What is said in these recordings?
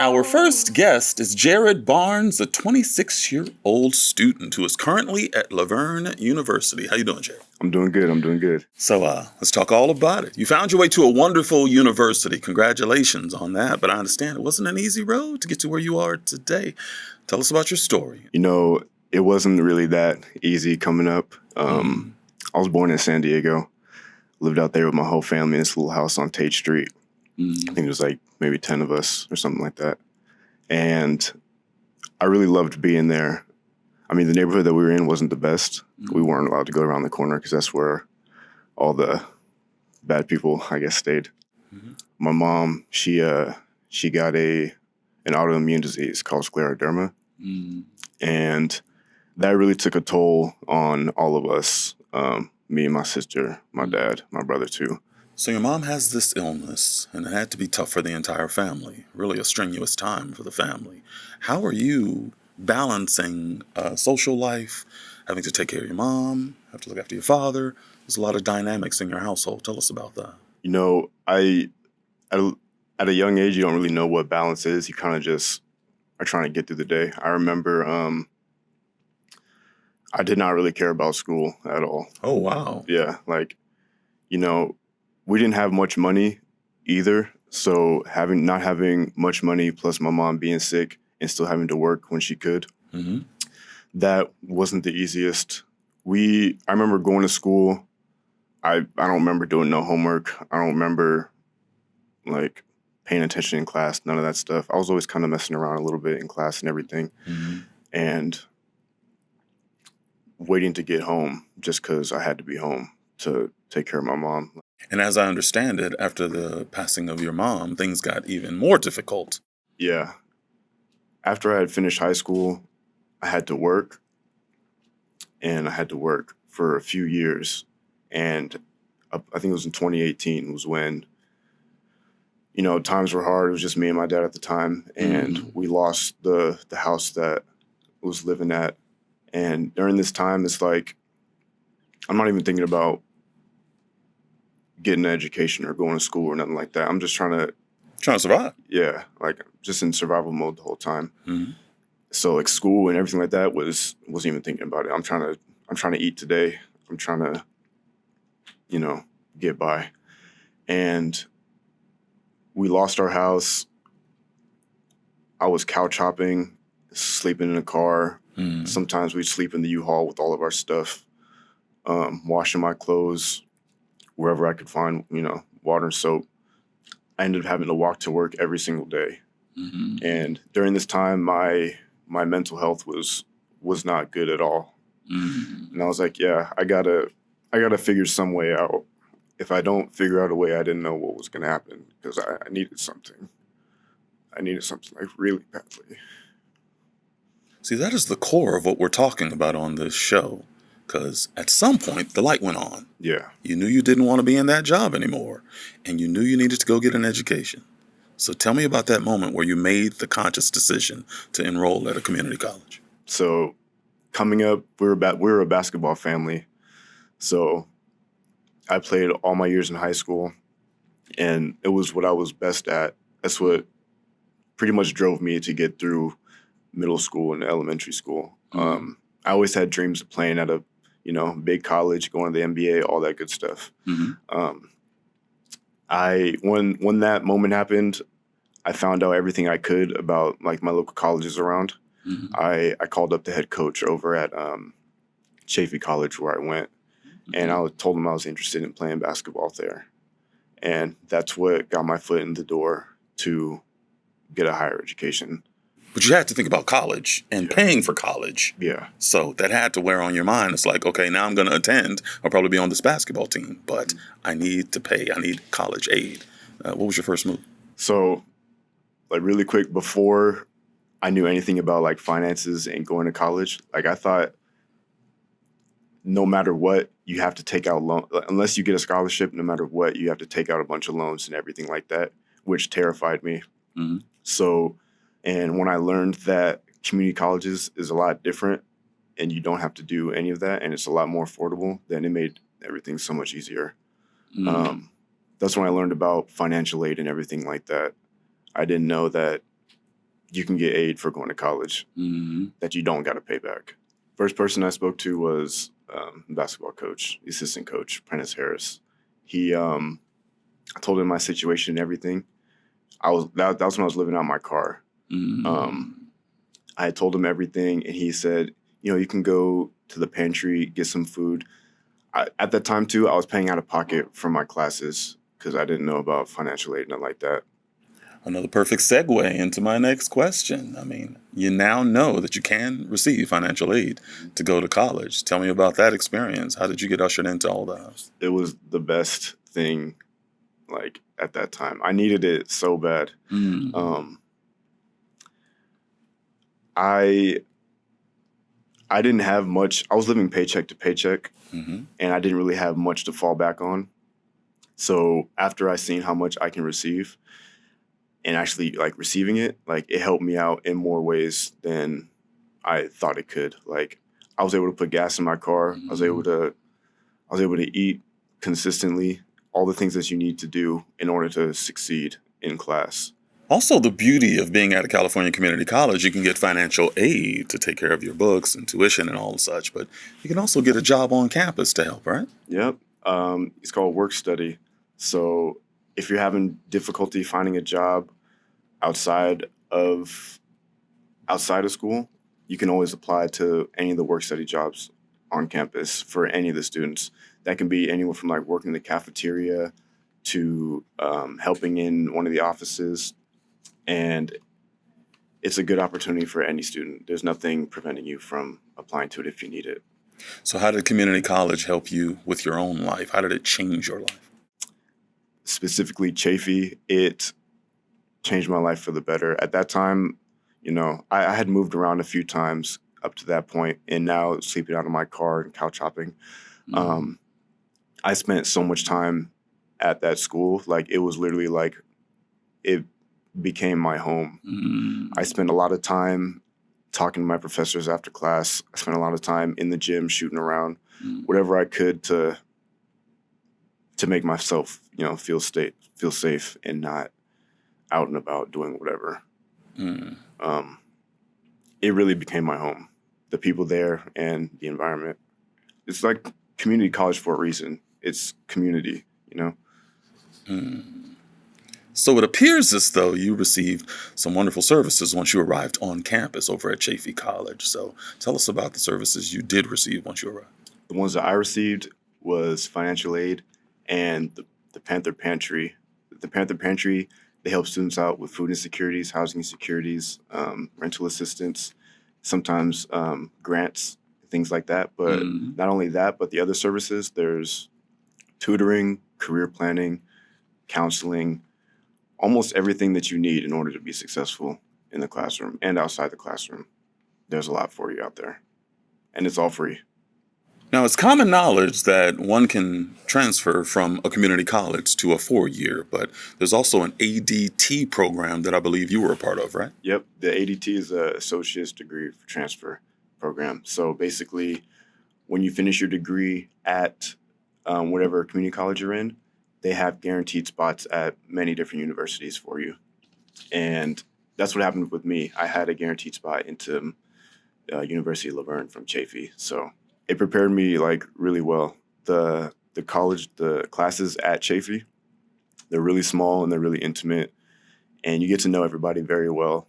Our first guest is Jared Barnes, a 26-year-old student who is currently at Laverne University. How you doing, Jared? I'm doing good. I'm doing good. So let's talk all about it. You found your way to a wonderful university. Congratulations on that. But I understand it wasn't an easy road to get to where you are today. Tell us about your story. You know, it wasn't really that easy coming up. I was born in San Diego. Lived out there with my whole family in this little house on Tate Street. I think it was like maybe 10 of us or something like that. And I really loved being there. I mean, the neighborhood that we were in wasn't the best. We weren't allowed to go around the corner because that's where all the bad people, I guess, stayed. My mom, she got an autoimmune disease called scleroderma. And that really took a toll on all of us, me and my sister, my dad, my brother too. So your mom has this illness, and it had to be tough for the entire family, really a strenuous time for the family. How are you balancing social life, having to take care of your mom, have to look after your father? There's a lot of dynamics in your household. Tell us about that. You know, at a young age, you don't really know what balance is. You kind of just are trying to get through the day. I remember I did not really care about school at all. Oh, wow. Yeah, like, you know, we didn't have much money either. So not having much money plus my mom being sick and still having to work when she could, that wasn't the easiest. I remember going to school. I don't remember doing no homework. I don't remember like paying attention in class, none of that stuff. I was always kind of messing around a little bit in class and everything. And waiting to get home just because I had to be home to take care of my mom. And as I understand it, after the passing of your mom, things got even more difficult. Yeah. After I had finished high school, I had to work. And I had to work for a few years. And I think it was in 2018 was when, you know, times were hard. It was just me and my dad at the time. And we lost the house that I was living at. And during this time, it's like, I'm not even thinking about getting an education or going to school or nothing like that. I'm just trying to survive. Yeah, like just in survival mode the whole time. So like school and everything like that wasn't even thinking about it. I'm trying to eat today. I'm trying to, you know, get by. And we lost our house. I was couch hopping, sleeping in a car. Sometimes we'd sleep in the U-Haul with all of our stuff, washing my clothes wherever I could find, you know, water and soap. I ended up having to walk to work every single day. And during this time, my mental health was not good at all. And I was like, yeah, I gotta figure some way out. If I don't figure out a way, I didn't know what was gonna happen because I needed something. I needed something like really badly. See, that is the core of what we're talking about on this show. Because at some point, the light went on. Yeah. You knew you didn't want to be in that job anymore. And you knew you needed to go get an education. So tell me about that moment where you made the conscious decision to enroll at a community college. So coming up, we were a basketball family. So I played all my years in high school. And it was what I was best at. That's what pretty much drove me to get through middle school and elementary school. I always had dreams of playing at a, you know, big college, going to the NBA, all that good stuff. When that moment happened, I found out everything I could about like my local colleges around. I called up the head coach over at Chaffey College where I went, and I told him I was interested in playing basketball there. And that's what got my foot in the door to get a higher education. But you had to think about college and paying for college. Yeah. So that had to wear on your mind. It's like, okay, now I'm going to attend. I'll probably be on this basketball team, but I need to pay. I need college aid. What was your first move? So, like really quick, before I knew anything about like finances and going to college, like I thought no matter what, you have to take out loan. Unless you get a scholarship, no matter what, you have to take out a bunch of loans and everything like that, which terrified me. So, and when I learned that community colleges is a lot different and you don't have to do any of that and it's a lot more affordable, then it made everything so much easier. That's when I learned about financial aid and everything like that. I didn't know that you can get aid for going to college that you don't got to pay back. First person I spoke to was basketball coach, the assistant coach, Prentice Harris. I told him my situation and everything. That was when I was living out in my car. I had told him everything, and he said, you can go to the pantry, get some food. At that time, too, I was paying out of pocket for my classes because I didn't know about financial aid, nothing like that. Another perfect segue into my next question. I mean, you now know that you can receive financial aid to go to college. Tell me about that experience. How did you get ushered into all that? It was the best thing, like, at that time. I needed it so bad. I didn't have much. I was living paycheck to paycheck, and I didn't really have much to fall back on. So after I seen how much I can receive, and actually like receiving it, like it helped me out in more ways than I thought it could. Like I was able to put gas in my car. I was able to eat consistently, all the things that you need to do in order to succeed in class. Also, the beauty of being at a California community college, you can get financial aid to take care of your books and tuition and all the such, but you can also get a job on campus to help, right? Yep. It's called work study. So if you're having difficulty finding a job outside of school, you can always apply to any of the work study jobs on campus for any of the students. That can be anywhere from like working in the cafeteria to helping in one of the offices. And it's a good opportunity for any student. There's nothing preventing you from applying to it if you need it. So how did community college help you with your own life? How did it change your life? Specifically Chaffey, it changed my life for the better. At that time, I had moved around a few times up to that point, and now sleeping out of my car and couch hopping. I spent so much time at that school. Like it was literally like it became my home. I spent a lot of time talking to my professors after class. I spent a lot of time in the gym shooting around, whatever I could to make myself, feel safe and not out and about doing whatever. It really became my home. The people there and the environment. It's like community college for a reason. It's community, So it appears as though you received some wonderful services once you arrived on campus over at Chaffey College. So tell us about the services you did receive once you arrived. The ones that I received was financial aid and the Panther Pantry. The Panther Pantry, they help students out with food insecurities, housing insecurities, rental assistance, sometimes grants, things like that. But not only that, but the other services, there's tutoring, career planning, counseling, almost everything that you need in order to be successful in the classroom and outside the classroom. There's a lot for you out there, and it's all free. Now, it's common knowledge that one can transfer from a community college to a 4-year, but there's also an ADT program that I believe you were a part of, right? Yep. The ADT is an associate's degree for transfer program. So basically, when you finish your degree at whatever community college you're in, they have guaranteed spots at many different universities for you. And that's what happened with me. I had a guaranteed spot into University of La Verne from Chaffey. So it prepared me like really well. The classes at Chaffey, they're really small and they're really intimate, and you get to know everybody very well.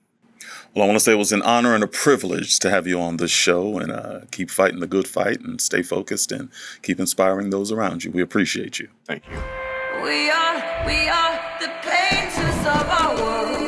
Well, I want to say it was an honor and a privilege to have you on this show, and keep fighting the good fight and stay focused and keep inspiring those around you. We appreciate you. Thank you. We are the painters of our world.